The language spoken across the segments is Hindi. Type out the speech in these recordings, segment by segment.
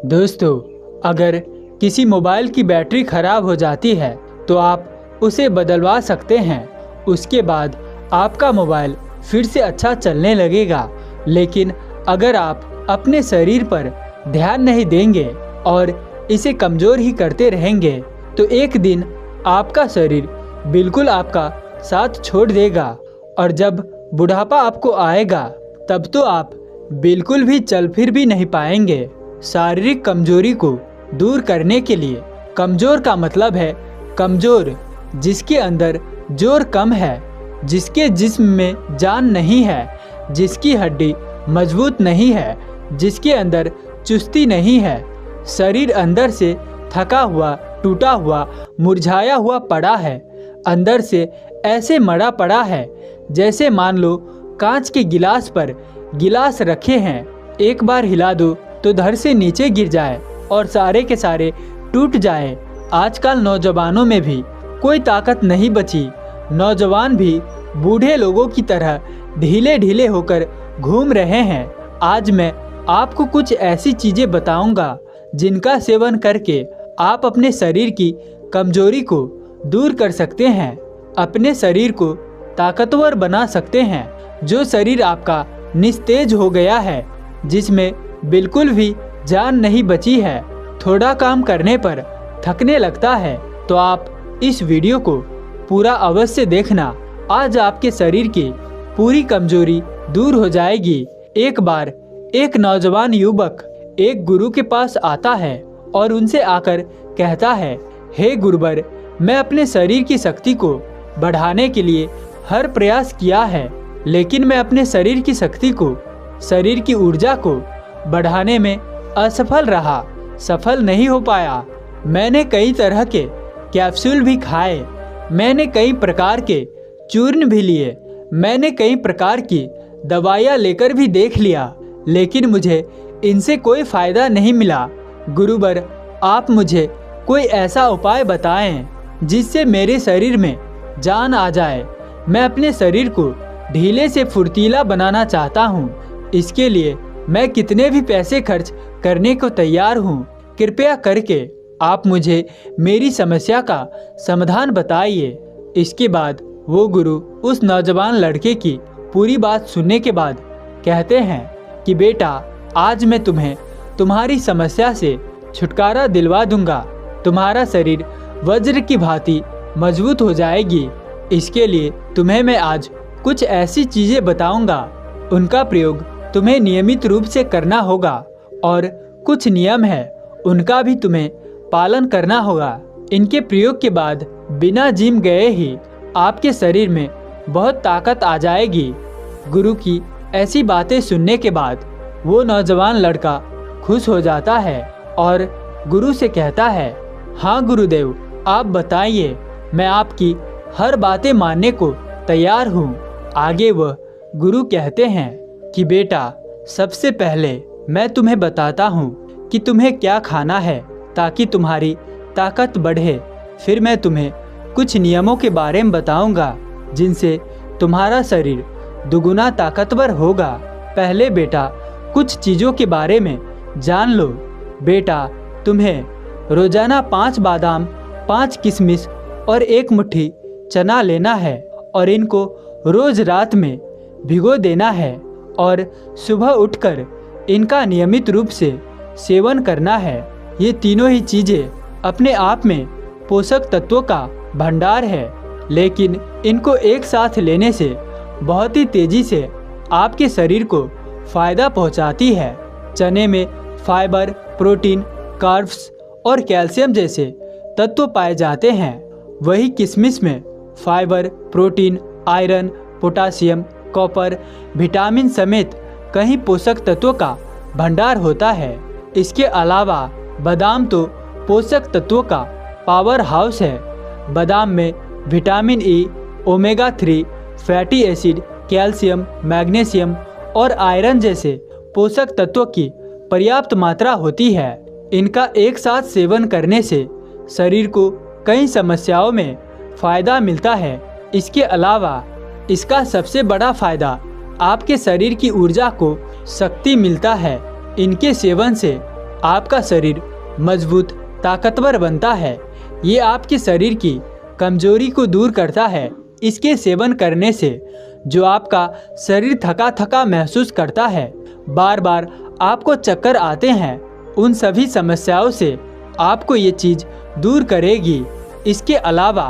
दोस्तों, अगर किसी मोबाइल की बैटरी खराब हो जाती है तो आप उसे बदलवा सकते हैं। उसके बाद आपका मोबाइल फिर से अच्छा चलने लगेगा। लेकिन अगर आप अपने शरीर पर ध्यान नहीं देंगे और इसे कमज़ोर ही करते रहेंगे तो एक दिन आपका शरीर बिल्कुल आपका साथ छोड़ देगा और जब बुढ़ापा आपको आएगा तब तो आप बिल्कुल भी चल फिर भी नहीं पाएंगे। शारीरिक कमजोरी को दूर करने के लिए, कमज़ोर का मतलब है कमज़ोर जिसके अंदर जोर कम है, जिसके जिस्म में जान नहीं है, जिसकी हड्डी मजबूत नहीं है, जिसके अंदर चुस्ती नहीं है, शरीर अंदर से थका हुआ, टूटा हुआ, मुरझाया हुआ पड़ा है, अंदर से ऐसे मरा पड़ा है जैसे मान लो कांच के गिलास पर गिलास रखे हैं, एक बार हिला दो तो धड़ से नीचे गिर जाए और सारे के सारे टूट जाए। आजकल नौजवानों में भी कोई ताकत नहीं बची। नौजवान भी बूढ़े लोगों की तरह ढीले ढीले होकर घूम रहे हैं। आज मैं आपको कुछ ऐसी चीज़ें बताऊंगा जिनका सेवन करके आप अपने शरीर की कमजोरी को दूर कर सकते हैं, अपने शरीर को ताकतवर बना सकते हैं। जो शरीर आपका निस्तेज हो गया है, जिसमें बिल्कुल भी जान नहीं बची है, थोड़ा काम करने पर थकने लगता है, तो आप इस वीडियो को पूरा अवश्य देखना। आज आपके शरीर की पूरी कमजोरी दूर हो जाएगी। एक बार एक नौजवान युवक एक गुरु के पास आता है और उनसे आकर कहता है, हे गुरुवर, मैं अपने शरीर की शक्ति को बढ़ाने के लिए हर प्रयास किया है, लेकिन मैं अपने शरीर की शक्ति को, शरीर की ऊर्जा को बढ़ाने में असफल रहा, सफल नहीं हो पाया। मैंने कई तरह के कैप्सूल भी खाए, मैंने कई प्रकार के चूर्ण भी लिए, मैंने कई प्रकार की दवाइयाँ लेकर भी देख लिया, लेकिन मुझे इनसे कोई फ़ायदा नहीं मिला। गुरुवर, आप मुझे कोई ऐसा उपाय बताएं जिससे मेरे शरीर में जान आ जाए। मैं अपने शरीर को ढीले से फुर्तीला बनाना चाहता हूँ। इसके लिए मैं कितने भी पैसे खर्च करने को तैयार हूँ। कृपया करके आप मुझे मेरी समस्या का समाधान बताइए। इसके बाद वो गुरु उस नौजवान लड़के की पूरी बात सुनने के बाद कहते हैं कि बेटा, आज मैं तुम्हें तुम्हारी समस्या से छुटकारा दिलवा दूंगा। तुम्हारा शरीर वज्र की भांति मजबूत हो जाएगी। इसके लिए तुम्हें मैं आज कुछ ऐसी चीज़ें बताऊंगा, उनका प्रयोग तुम्हें नियमित रूप से करना होगा और कुछ नियम है, उनका भी तुम्हें पालन करना होगा। इनके प्रयोग के बाद बिना जिम गए ही आपके शरीर में बहुत ताकत आ जाएगी। गुरु की ऐसी बातें सुनने के बाद वो नौजवान लड़का खुश हो जाता है और गुरु से कहता है, हाँ गुरुदेव, आप बताइए, मैं आपकी हर बातें मानने को तैयार हूँ। आगे वह गुरु कहते हैं कि बेटा, सबसे पहले मैं तुम्हें बताता हूँ कि तुम्हें क्या खाना है ताकि तुम्हारी ताकत बढ़े। फिर मैं तुम्हें कुछ नियमों के बारे में बताऊँगा जिनसे तुम्हारा शरीर दुगुना ताकतवर होगा। पहले बेटा, कुछ चीज़ों के बारे में जान लो। बेटा, तुम्हें रोज़ाना 5 बादाम, 5 किशमिश और 1 मुट्ठी चना लेना है और इनको रोज़ रात में भिगो देना है और सुबह उठकर इनका नियमित रूप से सेवन करना है। ये तीनों ही चीज़ें अपने आप में पोषक तत्वों का भंडार है, लेकिन इनको एक साथ लेने से बहुत ही तेज़ी से आपके शरीर को फ़ायदा पहुंचाती है। चने में फाइबर, प्रोटीन, कार्ब्स और कैल्शियम जैसे तत्व पाए जाते हैं। वही किशमिश में fibre, protein, iron, potassium, copper, vitamin समेत कई पोषक तत्वों का भंडार होता है। इसके अलावा बादाम तो पोषक तत्वों का पावर हाउस है। बादाम में vitamin E, omega 3 fatty acid, calcium, magnesium और आयरन जैसे पोषक तत्वों की पर्याप्त मात्रा होती है। इनका एक साथ सेवन करने से शरीर को कई समस्याओं में फ़ायदा मिलता है। इसके अलावा इसका सबसे बड़ा फ़ायदा आपके शरीर की ऊर्जा को शक्ति मिलता है। इनके सेवन से आपका शरीर मजबूत ताकतवर बनता है। ये आपके शरीर की कमजोरी को दूर करता है। इसके सेवन करने से जो आपका शरीर थका थका महसूस करता है, बार बार आपको चक्कर आते हैं, उन सभी समस्याओं से आपको ये चीज़ दूर करेगी। इसके अलावा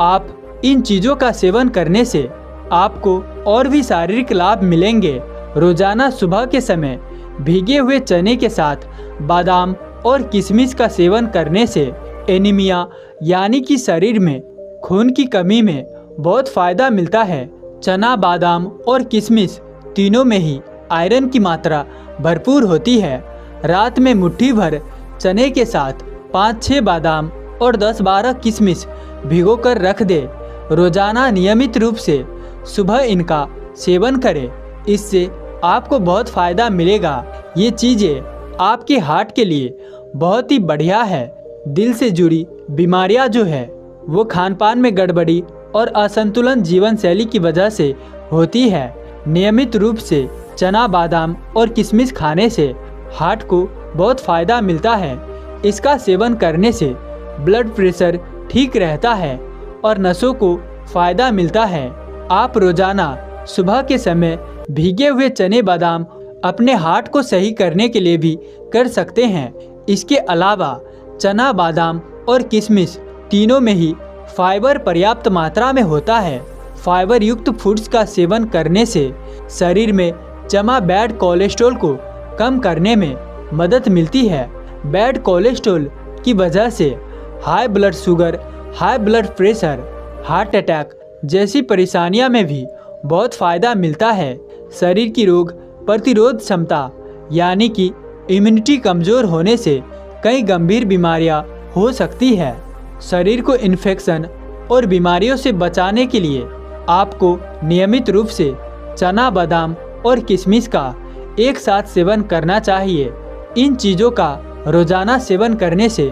आप इन चीज़ों का सेवन करने से आपको और भी शारीरिक लाभ मिलेंगे। रोजाना सुबह के समय भीगे हुए चने के साथ बादाम और किशमिश का सेवन करने से एनीमिया यानी कि शरीर में खून की कमी में बहुत फ़ायदा मिलता है। चना, बादाम और किशमिश तीनों में ही आयरन की मात्रा भरपूर होती है। रात में मुट्ठी भर चने के साथ 5-6 बादाम और 10-12 किशमिश भिगोकर रख दे। रोजाना नियमित रूप से सुबह इनका सेवन करें। इससे आपको बहुत फ़ायदा मिलेगा। ये चीज़ें आपके हार्ट के लिए बहुत ही बढ़िया है। दिल से जुड़ी बीमारियां जो है वो खान पान में गड़बड़ी और असंतुलन जीवन शैली की वजह से होती है। नियमित रूप से चना, बादाम और किशमिश खाने से हार्ट को बहुत फ़ायदा मिलता है। इसका सेवन करने से ब्लड प्रेशर ठीक रहता है और नसों को फ़ायदा मिलता है। आप रोज़ाना सुबह के समय भीगे हुए चने, बादाम अपने हार्ट को सही करने के लिए भी कर सकते हैं। इसके अलावा चना, बादाम और किशमिश तीनों में ही फाइबर पर्याप्त मात्रा में होता है। फाइबर युक्त फूड्स का सेवन करने से शरीर में जमा बैड कोलेस्ट्रॉल को कम करने में मदद मिलती है। बैड कोलेस्ट्रॉल की वजह से high blood sugar, high blood pressure, heart attack जैसी परेशानियां में भी बहुत फ़ायदा मिलता है। शरीर की रोग प्रतिरोध क्षमता यानी कि इम्यूनिटी कमज़ोर होने से कई गंभीर बीमारियां हो सकती है। शरीर को इन्फेक्शन और बीमारियों से बचाने के लिए आपको नियमित रूप से चना, बादाम और किशमिश का एक साथ सेवन करना चाहिए। इन चीज़ों का रोज़ाना सेवन करने से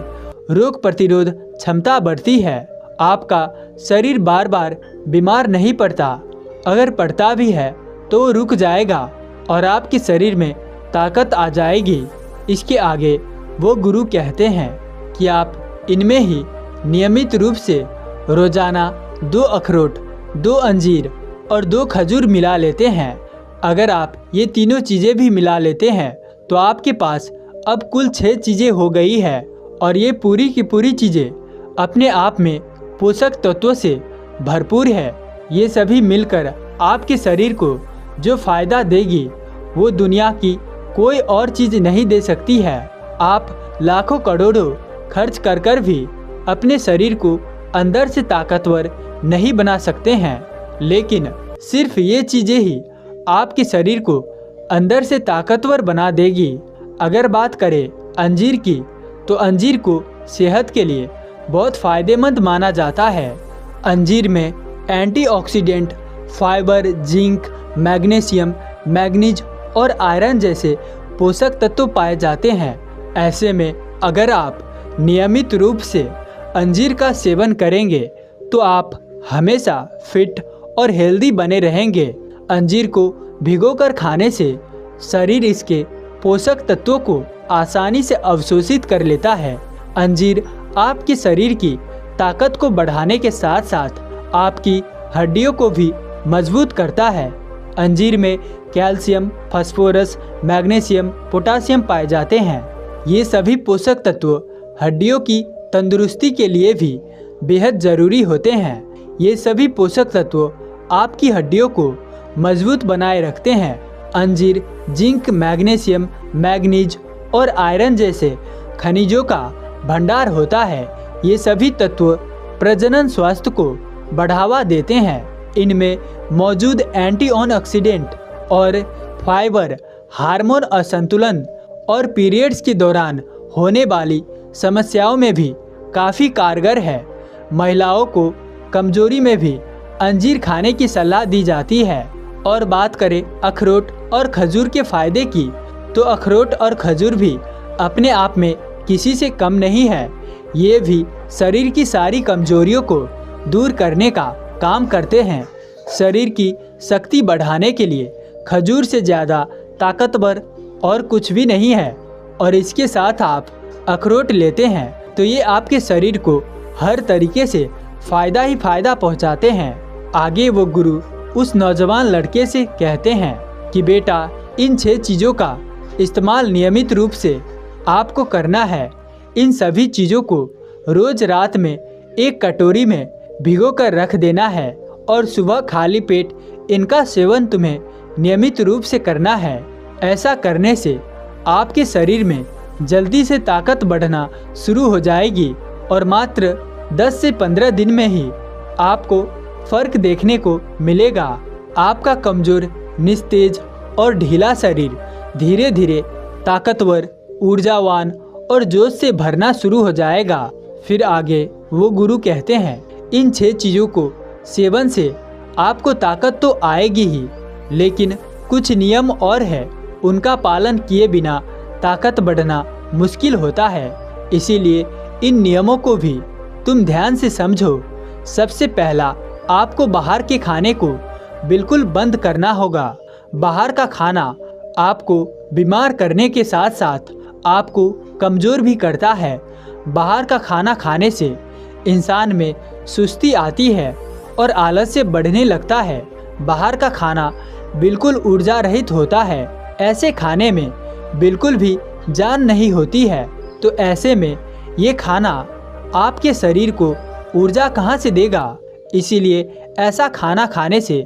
रोग प्रतिरोध क्षमता बढ़ती है। आपका शरीर बार बार बीमार नहीं पड़ता। अगर पड़ता भी है तो वो रुक जाएगा और आपके शरीर में ताकत आ जाएगी। इसके आगे वो गुरु कहते हैं कि आप इनमें ही नियमित रूप से रोज़ाना 2 अखरोट, 2 अंजीर और 2 खजूर मिला लेते हैं। अगर आप ये तीनों चीज़ें भी मिला लेते हैं तो आपके पास अब कुल 6 चीज़ें हो गई है और ये पूरी की पूरी चीज़ें अपने आप में पोषक तत्वों से भरपूर है। ये सभी मिलकर आपके शरीर को जो फ़ायदा देगी वो दुनिया की कोई और चीज़ नहीं दे सकती है। आप लाखों करोड़ों खर्च कर कर भी अपने शरीर को अंदर से ताकतवर नहीं बना सकते हैं, लेकिन सिर्फ ये चीज़ें ही आपके शरीर को अंदर से ताकतवर बना देगी। अगर बात करें अंजीर की, तो अंजीर को सेहत के लिए बहुत फ़ायदेमंद माना जाता है। अंजीर में antioxidant, fibre, zinc, magnesium, manganese और आयरन जैसे पोषक तत्व पाए जाते हैं। ऐसे में अगर आप नियमित रूप से अंजीर का सेवन करेंगे तो आप हमेशा फिट और हेल्दी बने रहेंगे। अंजीर को भिगोकर खाने से शरीर इसके पोषक तत्वों को आसानी से अवशोषित कर लेता है। अंजीर आपके शरीर की ताकत को बढ़ाने के साथ साथ आपकी हड्डियों को भी मजबूत करता है। अंजीर में कैल्शियम, फास्फोरस, मैग्नीशियम, पोटासियम पाए जाते हैं। ये सभी पोषक तत्व हड्डियों की तंदुरुस्ती के लिए भी बेहद ज़रूरी होते हैं। ये सभी पोषक तत्व आपकी हड्डियों को मजबूत बनाए रखते हैं। अंजीर जिंक, मैग्नीशियम, मैग्नीज और आयरन जैसे खनिजों का भंडार होता है। ये सभी तत्व प्रजनन स्वास्थ्य को बढ़ावा देते हैं। इनमें मौजूद एंटीऑक्सीडेंट और फाइबर हार्मोन असंतुलन और पीरियड्स के दौरान होने वाली समस्याओं में भी काफ़ी कारगर है। महिलाओं को कमजोरी में भी अंजीर खाने की सलाह दी जाती है। और बात करें अखरोट और खजूर के फायदे की, तो अखरोट और खजूर भी अपने आप में किसी से कम नहीं है। ये भी शरीर की सारी कमजोरियों को दूर करने का काम करते हैं। शरीर की शक्ति बढ़ाने के लिए खजूर से ज़्यादा ताकतवर और कुछ भी नहीं है। और इसके साथ आप अखरोट लेते हैं तो ये आपके शरीर को हर तरीके से फ़ायदा ही फ़ायदा पहुंचाते हैं। आगे वो गुरु उस नौजवान लड़के से कहते हैं कि बेटा, इन 6 चीज़ों का इस्तेमाल नियमित रूप से आपको करना है। इन सभी चीज़ों को रोज़ रात में एक कटोरी में भिगो कर रख देना है और सुबह खाली पेट इनका सेवन तुम्हें नियमित रूप से करना है। ऐसा करने से आपके शरीर में जल्दी से ताकत बढ़ना शुरू हो जाएगी और मात्र 10 से 15 दिन में ही आपको फर्क देखने को मिलेगा। आपका कमज़ोर, निस्तेज और ढीला शरीर धीरे धीरे ताकतवर, ऊर्जावान और जोश से भरना शुरू हो जाएगा। फिर आगे वो गुरु कहते हैं, इन 6 चीज़ों को सेवन से आपको ताकत तो आएगी ही, लेकिन कुछ नियम और है, उनका पालन किए बिना ताकत बढ़ना मुश्किल होता है। इसीलिए इन नियमों को भी तुम ध्यान से समझो। सबसे पहला, आपको बाहर के खाने को बिल्कुल बंद करना होगा। बाहर का खाना आपको बीमार करने के साथ साथ आपको कमज़ोर भी करता है। बाहर का खाना खाने से इंसान में सुस्ती आती है और आलस्य बढ़ने लगता है। बाहर का खाना बिल्कुल ऊर्जा रहित होता है। ऐसे खाने में बिल्कुल भी जान नहीं होती है। तो ऐसे में ये खाना आपके शरीर को ऊर्जा कहाँ से देगा? इसीलिए ऐसा खाना खाने से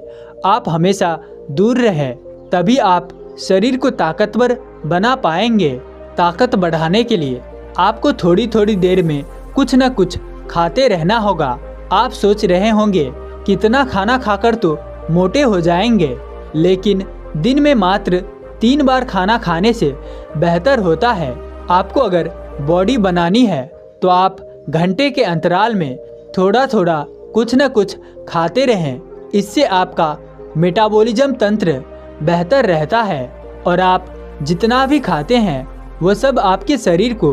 आप हमेशा दूर रहें, तभी आप शरीर को ताकतवर बना पाएंगे। ताकत बढ़ाने के लिए आपको थोड़ी थोड़ी देर में कुछ न कुछ खाते रहना होगा। आप सोच रहे होंगे कितना खाना खाकर तो मोटे हो जाएंगे, लेकिन दिन में मात्र 3 बार खाना खाने से बेहतर होता है। आपको अगर बॉडी बनानी है तो आप घंटे के अंतराल में थोड़ा थोड़ा कुछ न कुछ खाते रहें। इससे आपका मेटाबॉलिज्म तंत्र बेहतर रहता है और आप जितना भी खाते हैं वो सब आपके शरीर को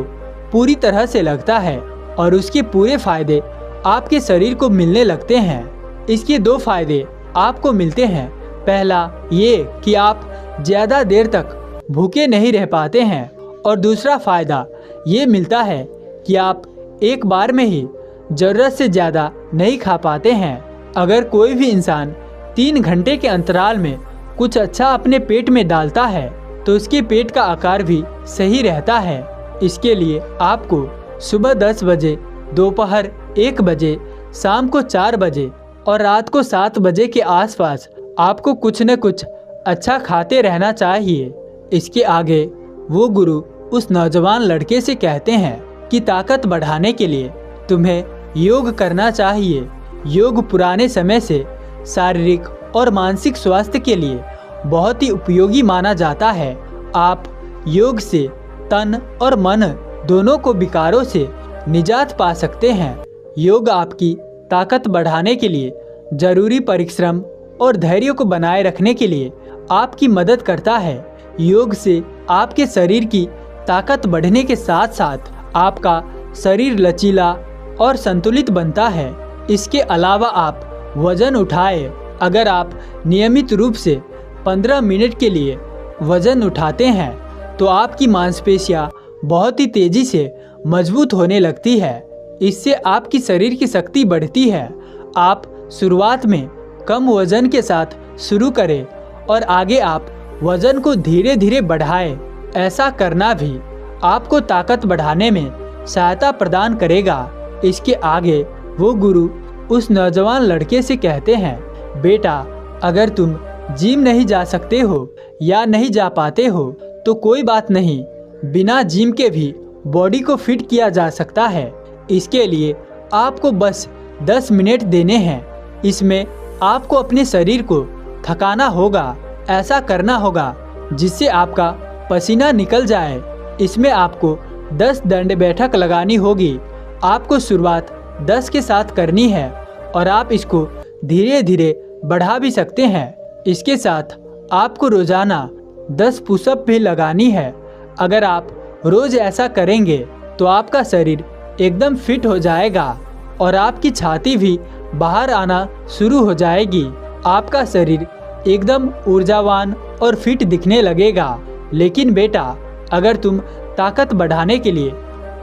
पूरी तरह से लगता है और उसके पूरे फायदे आपके शरीर को मिलने लगते हैं। इसके 2 फायदे आपको मिलते हैं। पहला ये कि आप ज़्यादा देर तक भूखे नहीं रह पाते हैं और दूसरा फ़ायदा ये मिलता है कि आप एक बार में ही ज़रूरत से ज़्यादा नहीं खा पाते हैं। अगर कोई भी इंसान 3 घंटे के अंतराल में कुछ अच्छा अपने पेट में डालता है तो उसके पेट का आकार भी सही रहता है। इसके लिए आपको सुबह 10 बजे, दोपहर 1 बजे, शाम को 4 बजे और रात को 7 बजे के आसपास आपको कुछ न कुछ अच्छा खाते रहना चाहिए। इसके आगे वो गुरु उस नौजवान लड़के से कहते हैं कि ताकत बढ़ाने के लिए तुम्हें योग करना चाहिए। योग पुराने समय से शारीरिक और मानसिक स्वास्थ्य के लिए बहुत ही उपयोगी माना जाता है। आप योग से तन और मन दोनों को विकारों से निजात पा सकते हैं। योग आपकी ताकत बढ़ाने के लिए जरूरी परिश्रम और धैर्य को बनाए रखने के लिए आपकी मदद करता है। योग से आपके शरीर की ताकत बढ़ने के साथ साथ आपका शरीर लचीला और संतुलित बनता है। इसके अलावा आप वजन उठाए। अगर आप नियमित रूप से 15 मिनट के लिए वजन उठाते हैं तो आपकी मांसपेशियां बहुत ही तेजी से मजबूत होने लगती है। इससे आपकी शरीर की शक्ति बढ़ती है। आप शुरुआत में कम वजन के साथ शुरू करें और आगे आप वजन को धीरे धीरे बढ़ाएं। ऐसा करना भी आपको ताकत बढ़ाने में सहायता प्रदान करेगा। इसके आगे वो गुरु उस नौजवान लड़के से कहते हैं, बेटा, अगर तुम जिम नहीं जा सकते हो या नहीं जा पाते हो तो कोई बात नहीं, बिना जिम के भी बॉडी को फिट किया जा सकता है। इसके लिए आपको बस 10 मिनट देने हैं। इसमें आपको अपने शरीर को थकाना होगा, ऐसा करना होगा जिससे आपका पसीना निकल जाए। इसमें आपको 10 दंड बैठक लगानी होगी। आपको शुरुआत 10 के साथ करनी है और आप इसको धीरे धीरे बढ़ा भी सकते हैं। इसके साथ आपको रोज़ाना 10 पुशअप भी लगानी है। अगर आप रोज़ ऐसा करेंगे तो आपका शरीर एकदम फिट हो जाएगा और आपकी छाती भी बाहर आना शुरू हो जाएगी। आपका शरीर एकदम ऊर्जावान और फिट दिखने लगेगा। लेकिन बेटा, अगर तुम ताकत बढ़ाने के लिए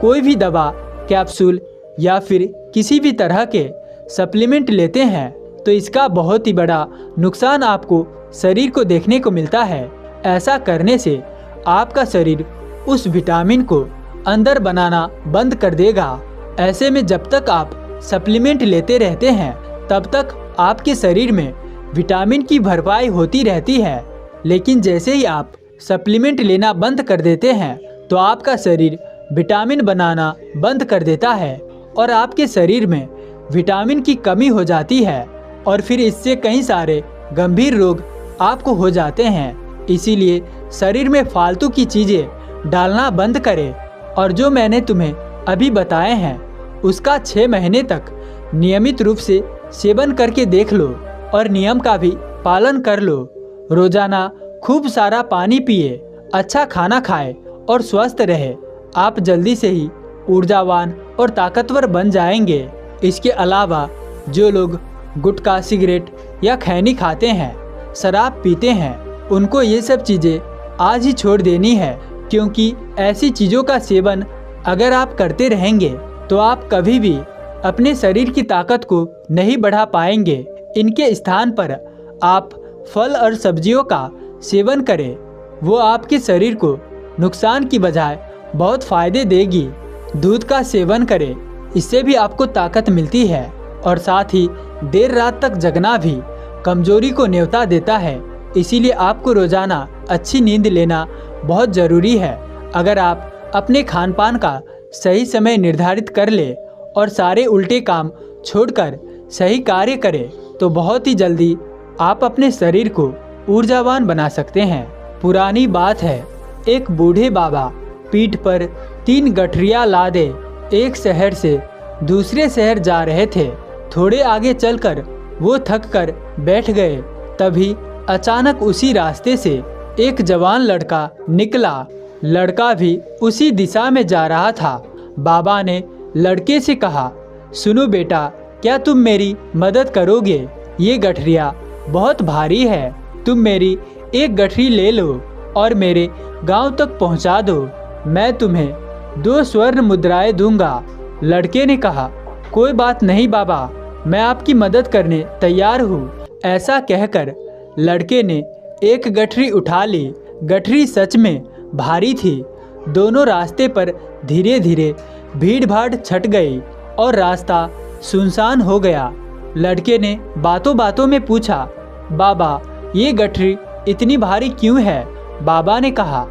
कोई भी दवा, कैप्सूल या फिर किसी भी तरह के सप्लीमेंट लेते हैं तो इसका बहुत ही बड़ा नुकसान आपको शरीर को देखने को मिलता है। ऐसा करने से आपका शरीर उस विटामिन को अंदर बनाना बंद कर देगा। ऐसे में जब तक आप सप्लीमेंट लेते रहते हैं तब तक आपके शरीर में विटामिन की भरपाई होती रहती है, लेकिन जैसे ही आप सप्लीमेंट लेना बंद कर देते हैं तो आपका शरीर विटामिन बनाना बंद कर देता है और आपके शरीर में विटामिन की कमी हो जाती है और फिर इससे कई सारे गंभीर रोग आपको हो जाते हैं। इसीलिए शरीर में फालतू की चीज़ें डालना बंद करें और जो मैंने तुम्हें अभी बताए हैं उसका 6 महीने तक नियमित रूप से सेवन करके देख लो और नियम का भी पालन कर लो। रोजाना खूब सारा पानी पिए, अच्छा खाना खाए और स्वस्थ रहे। आप जल्दी से ही ऊर्जावान और ताकतवर बन जाएंगे। इसके अलावा जो लोग गुटखा, सिगरेट या खैनी खाते हैं, शराब पीते हैं, उनको ये सब चीज़ें आज ही छोड़ देनी है, क्योंकि ऐसी चीज़ों का सेवन अगर आप करते रहेंगे तो आप कभी भी अपने शरीर की ताकत को नहीं बढ़ा पाएंगे। इनके स्थान पर आप फल और सब्जियों का सेवन करें, वो आपके शरीर को नुकसान की बजाय बहुत फ़ायदे देगी। दूध का सेवन करें, इससे भी आपको ताकत मिलती है और साथ ही देर रात तक जगना भी कमजोरी को न्योता देता है। इसीलिए आपको रोज़ाना अच्छी नींद लेना बहुत ज़रूरी है। अगर आप अपने खान पान का सही समय निर्धारित कर ले और सारे उल्टे काम छोड़कर सही कार्य करें तो बहुत ही जल्दी आप अपने शरीर को ऊर्जावान बना सकते हैं। पुरानी बात है, एक बूढ़े बाबा पीठ पर 3 गठरियाँ लादे एक शहर से दूसरे शहर जा रहे थे। थोड़े आगे चलकर वो थक कर बैठ गए। तभी अचानक उसी रास्ते से एक जवान लड़का निकला। लड़का भी उसी दिशा में जा रहा था। बाबा ने लड़के से कहा, सुनो बेटा, क्या तुम मेरी मदद करोगे? ये गठरिया बहुत भारी है, तुम मेरी एक गठरी ले लो और मेरे गांव तक पहुंचा दो। मैं तुम्हें 2 स्वर्ण मुद्राएं दूंगा। लड़के ने कहा, कोई बात नहीं बाबा, मैं आपकी मदद करने तैयार हूँ। ऐसा कहकर लड़के ने एक गठरी उठा ली। गठरी सच में भारी थी। दोनों रास्ते पर धीरे धीरे भीड़ भाड़ छट गई और रास्ता सुनसान हो गया। लड़के ने बातों बातों में पूछा, बाबा ये गठरी इतनी भारी क्यों है? बाबा ने कहा,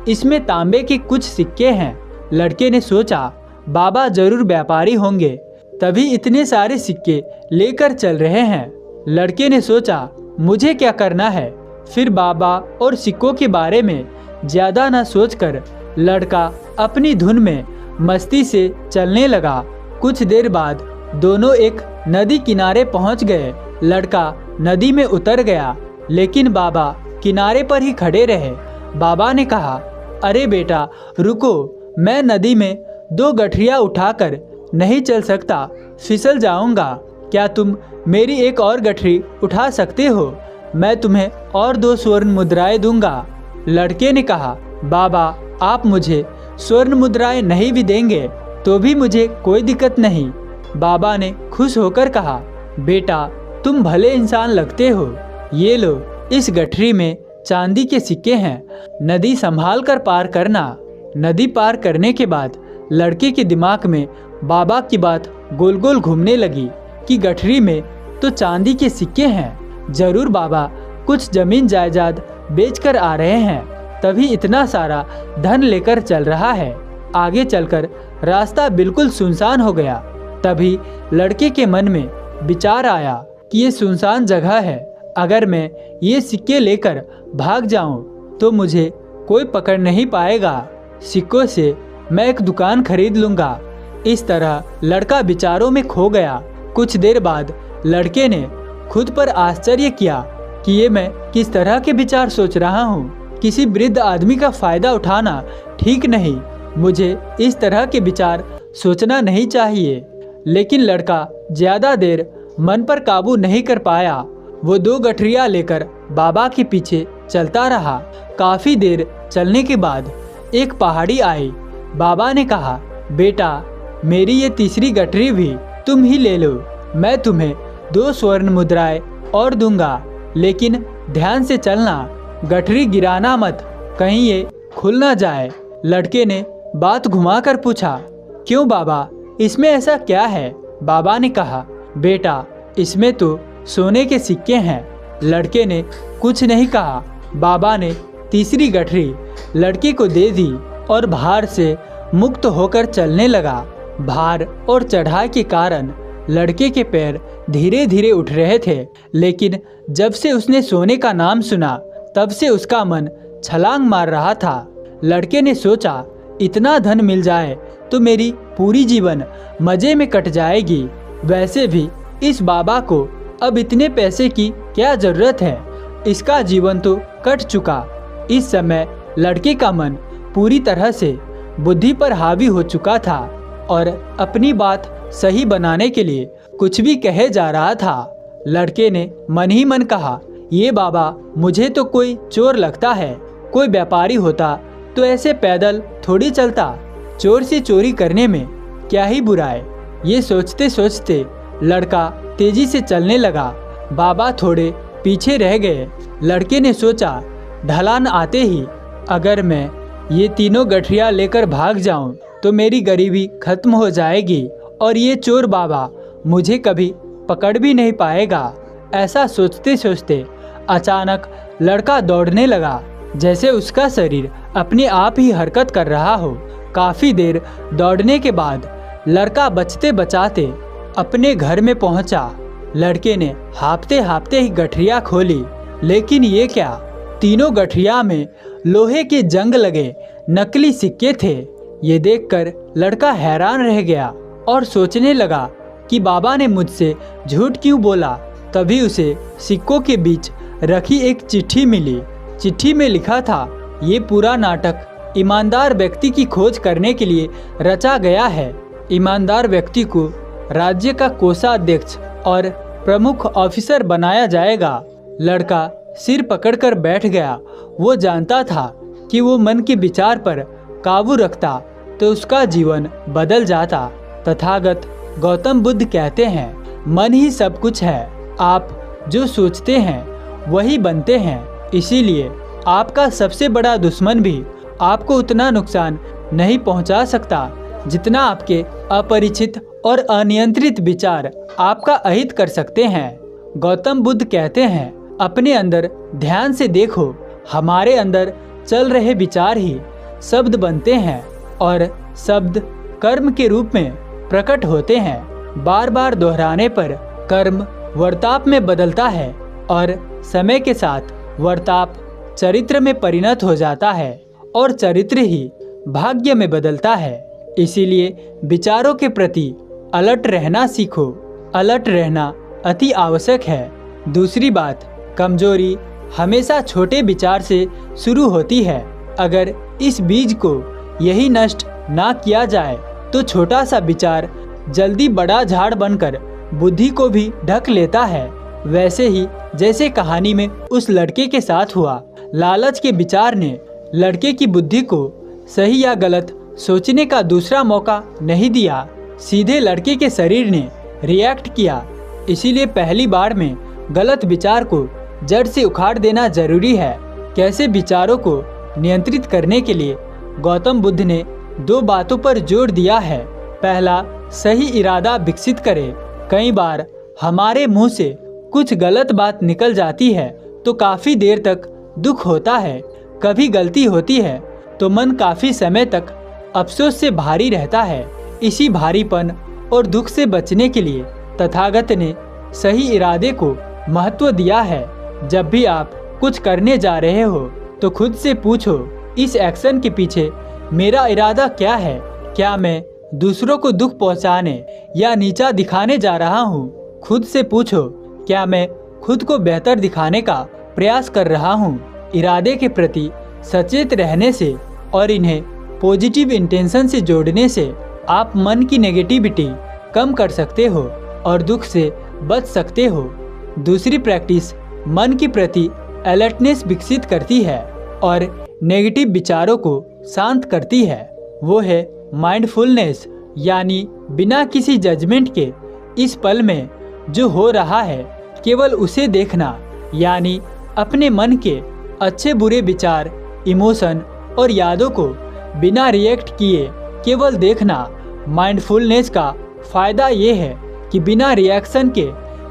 इसमें तांबे के कुछ सिक्के हैं। लड़के ने सोचा, बाबा जरूर व्यापारी होंगे, तभी इतने सारे सिक्के लेकर चल रहे हैं। लड़के ने सोचा, मुझे क्या करना है? फिर बाबा और सिक्कों के बारे में ज़्यादा न सोचकर लड़का अपनी धुन में मस्ती से चलने लगा। कुछ देर बाद दोनों एक नदी किनारे पहुंच गए। लड़का नदी में उतर गया, लेकिन बाबा किनारे पर ही खड़े रहे। बाबा ने कहा, अरे बेटा रुको, मैं नदी में 2 गठरियाँ उठाकर नहीं चल सकता, फिसल जाऊंगा। क्या तुम मेरी एक और गठरी उठा सकते हो? मैं तुम्हें और 2 स्वर्ण मुद्राएं दूंगा। लड़के ने कहा, बाबा आप मुझे स्वर्ण मुद्राएं नहीं भी देंगे तो भी मुझे कोई दिक्कत नहीं। बाबा ने खुश होकर कहा, बेटा तुम भले इंसान लगते हो, ये लो, इस गठरी में चांदी के सिक्के हैं, नदी संभाल कर पार करना। नदी पार करने के बाद लड़के के दिमाग में बाबा की बात गोल गोल घूमने लगी कि गठरी में तो चांदी के सिक्के हैं, जरूर बाबा कुछ जमीन जायदाद बेचकर आ रहे हैं, तभी इतना सारा धन लेकर चल रहा है। आगे चलकर रास्ता बिल्कुल सुनसान हो गया। तभी लड़के के मन में विचार आया कि ये सुनसान जगह है, अगर मैं ये सिक्के लेकर भाग जाऊं तो मुझे कोई पकड़ नहीं पाएगा। सिक्कों से मैं एक दुकान खरीद लूंगा। इस तरह लड़का विचारों में खो गया। कुछ देर बाद लड़के ने खुद पर आश्चर्य किया कि ये मैं किस तरह के विचार सोच रहा हूँ। किसी वृद्ध आदमी का फायदा उठाना ठीक नहीं, मुझे इस तरह के विचार सोचना नहीं चाहिए। लेकिन लड़का ज़्यादा देर मन पर काबू नहीं कर पाया। वो 2 गठरियाँ लेकर बाबा के पीछे चलता रहा। काफ़ी देर चलने के बाद एक पहाड़ी आई। बाबा ने कहा, बेटा मेरी ये तीसरी गठरी भी तुम ही ले लो। मैं तुम्हें 2 स्वर्ण मुद्राएं और दूंगा, लेकिन ध्यान से चलना, गठरी गिराना मत, कहीं ये खुल ना जाए। लड़के ने बात घुमाकर पूछा, क्यों बाबा, इसमें ऐसा क्या है? बाबा ने कहा, बेटा इसमें तो सोने के सिक्के हैं। लड़के ने कुछ नहीं कहा। बाबा ने तीसरी गठरी लड़के को दे दी और भार से मुक्त होकर चलने लगा। भार और चढ़ाई के कारण लड़के के पैर धीरे धीरे उठ रहे थे, लेकिन जब से उसने सोने का नाम सुना तब से उसका मन छलांग मार रहा था। लड़के ने सोचा, इतना धन मिल जाए तो मेरी पूरी जीवन मजे में कट जाएगी। वैसे भी इस बाबा को अब इतने पैसे की क्या जरूरत है, इसका जीवन तो कट चुका। इस समय लड़के का मन पूरी तरह से बुद्धि पर हावी हो चुका था और अपनी बात सही बनाने के लिए कुछ भी कहे जा रहा था। लड़के ने मन ही मन कहा, ये बाबा मुझे तो कोई चोर लगता है। कोई व्यापारी होता तो ऐसे पैदल थोड़ी चलता। चोर से चोरी करने में क्या ही बुरा है। ये सोचते सोचते लड़का तेजी से चलने लगा। बाबा थोड़े पीछे रह गए। लड़के ने सोचा, ढलान आते ही अगर मैं ये तीनों गठरियाँ लेकर भाग जाऊं तो मेरी गरीबी खत्म हो जाएगी और ये चोर बाबा मुझे कभी पकड़ भी नहीं पाएगा। ऐसा सोचते सोचते अचानक लड़का दौड़ने लगा, जैसे उसका शरीर अपने आप ही हरकत कर रहा हो। काफी देर दौड़ने के बाद लड़का बचते बचाते अपने घर में पहुंचा। लड़के ने हाँफते हाँफते ही गठरिया खोली, लेकिन ये क्या, तीनों गठरिया में लोहे के जंग लगे नकली सिक्के थे। ये देखकर लड़का हैरान रह गया और सोचने लगा कि बाबा ने मुझसे झूठ क्यों बोला। तभी उसे सिक्कों के बीच रखी एक चिट्ठी मिली। चिट्ठी में लिखा था, ये पूरा नाटक ईमानदार व्यक्ति की खोज करने के लिए रचा गया है। ईमानदार व्यक्ति को राज्य का कोषाध्यक्ष और प्रमुख ऑफिसर बनाया जाएगा। लड़का सिर पकड़कर बैठ गया। वो जानता था कि वो मन के विचार पर काबू रखता तो उसका जीवन बदल जाता। तथागत गौतम बुद्ध कहते हैं, मन ही सब कुछ है। आप जो सोचते हैं वही बनते हैं। इसीलिए आपका सबसे बड़ा दुश्मन भी आपको उतना नुकसान नहीं पहुंचा सकता जितना आपके अपरिचित और अनियंत्रित विचार आपका अहित कर सकते हैं। गौतम बुद्ध कहते हैं, अपने अंदर ध्यान से देखो, हमारे अंदर चल रहे विचार ही शब्द बनते हैं और शब्द कर्म के रूप में प्रकट होते हैं। बार बार दोहराने पर कर्म वर्ताप में बदलता है और समय के साथ वर्ताप चरित्र में परिणत हो जाता है और चरित्र ही भाग्य में बदलता है। इसीलिए विचारों के प्रति अलर्ट रहना सीखो। अलर्ट रहना अति आवश्यक है। दूसरी बात, कमजोरी हमेशा छोटे विचार से शुरू होती है। अगर इस बीज को यही नष्ट ना किया जाए तो छोटा सा विचार जल्दी बड़ा झाड़ बनकर बुद्धि को भी ढक लेता है। वैसे ही जैसे कहानी में उस लड़के के साथ हुआ, लालच के विचार ने लड़के की बुद्धि को सही या गलत सोचने का दूसरा मौका नहीं दिया। सीधे लड़के के शरीर ने रिएक्ट किया। इसीलिए पहली बार में गलत विचार को जड़ से उखाड़ देना जरूरी है। कैसे विचारों को नियंत्रित करने के लिए गौतम बुद्ध ने 2 बातों पर जोर दिया है। पहला, सही इरादा विकसित करें। कई बार हमारे मुंह से कुछ गलत बात निकल जाती है तो काफी देर तक दुख होता है। कभी गलती होती है तो मन काफी समय तक अफसोस से भारी रहता है। इसी भारीपन और दुख से बचने के लिए तथागत ने सही इरादे को महत्व दिया है। जब भी आप कुछ करने जा रहे हो तो खुद से पूछो, इस एक्शन के पीछे मेरा इरादा क्या है? क्या मैं दूसरों को दुख पहुंचाने या नीचा दिखाने जा रहा हूँ? खुद से पूछो, क्या मैं खुद को बेहतर दिखाने का प्रयास कर रहा हूँ? इरादे के प्रति सचेत रहने से और इन्हें पॉजिटिव इंटेंशन से जोड़ने से आप मन की नेगेटिविटी कम कर सकते हो और दुख से बच सकते हो। दूसरी प्रैक्टिस मन के प्रति अलर्टनेस विकसित करती है और नेगेटिव विचारों को शांत करती है वो है माइंडफुलनेस, यानी बिना किसी जजमेंट के इस पल में जो हो रहा है केवल उसे देखना, यानी अपने मन के अच्छे बुरे विचार, इमोशन और यादों को बिना रिएक्ट किए केवल देखना। माइंडफुलनेस का फ़ायदा ये है कि बिना रिएक्शन के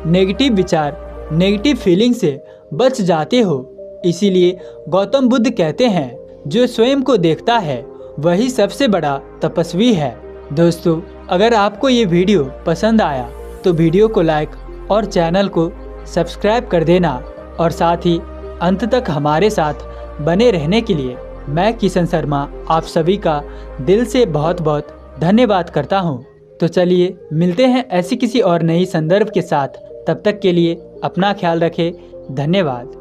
नेगेटिव विचार, नेगेटिव फीलिंग से बच जाते हो। इसीलिए गौतम बुद्ध कहते हैं, जो स्वयं को देखता है वही सबसे बड़ा तपस्वी है। दोस्तों, अगर आपको ये वीडियो पसंद आया तो वीडियो को लाइक और चैनल को सब्सक्राइब कर देना, और साथ ही अंत तक हमारे साथ बने रहने के लिए मैं किशन शर्मा आप सभी का दिल से बहुत बहुत धन्यवाद करता हूँ। तो चलिए मिलते हैं ऐसी किसी और नई संदर्भ के साथ। तब तक के लिए अपना ख्याल रखें। धन्यवाद।